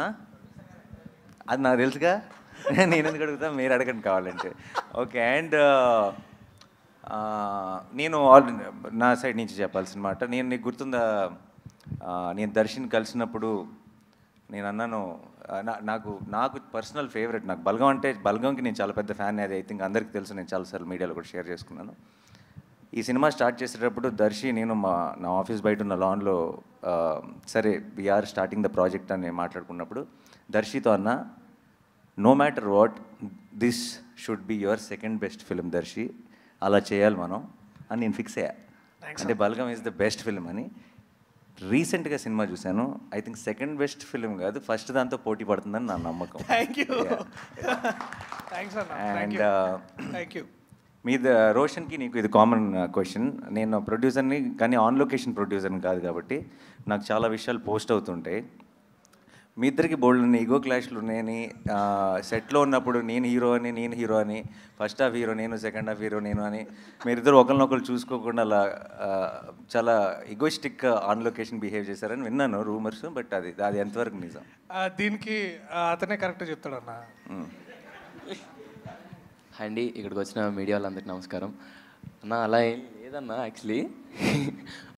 ఆ? అది నాకు తెలుసుగా. నేను ఎందుకు అడుగుతా, మీరు అడగండి కావాలంటే. ఓకే. అండ్ నేను నా సైడ్ నుంచి చెప్పాల్సిన మాట, నేను నీకు గుర్తుందా, నేను దర్శన్ కలిసినప్పుడు నేను అన్నాను, నాకు నాకు పర్సనల్ ఫేవరెట్, నాకు బలగం అంటే, బలగంకి నేను చాలా పెద్ద ఫ్యాన్. అది ఐ థింక్ అందరికీ తెలుసు, నేను చాలాసార్లు మీడియాలో కూడా షేర్ చేసుకున్నాను. ఈ సినిమా స్టార్ట్ చేసేటప్పుడు దర్శి నేను నా ఆఫీస్ బయట ఉన్న లాన్లో, సరే వీఆర్ స్టార్టింగ్ ద ప్రాజెక్ట్ అని మాట్లాడుకున్నప్పుడు దర్శితో అన్న, no matter what, this should be your second best film Darshi, అలా చేయాలి మనం అని నేను ఫిక్స్ అయ్యా. అంటే Balagam is the best film అని. రీసెంట్గా సినిమా చూశాను, I think second best film కాదు, ఫస్ట్ దాంతో పోటీ పడుతుందని నా నమ్మకం. Thank you. థ్యాంక్స్ అన్న. And thank you. మీద రోషన్కి నీకు ఇది కామన్ క్వశ్చన్. నేను ప్రొడ్యూసర్ని, కానీ ఆన్ లొకేషన్ ప్రొడ్యూసర్ని కాదు కాబట్టి నాకు చాలా విషయాలు పోస్ట్ అవుతుంటాయి. మీ ఇద్దరికి బోల్డ్ ఈగో క్లాష్లు ఉన్నాయని, సెట్లో ఉన్నప్పుడు నేను హీరో అని, ఫస్ట్ హాఫ్ హీరో నేను, సెకండ్ హాఫ్ హీరో నేను అని, మీరిద్దరు ఒకరినొకరు చూసుకోకుండా అలా చాలా ఈగోయిస్టిక్ ఆన్ లొకేషన్ బిహేవ్ చేశారని విన్నాను రూమర్స్. బట్ అది అది ఎంతవరకు నిజం? దీనికి అతనే కరెక్ట్ చెప్తాడన్న. అండి, ఇక్కడికి వచ్చిన మీడియా వాళ్ళందరికీ నమస్కారం. అన్న అలా ఏం లేదన్న, యాక్చువల్లీ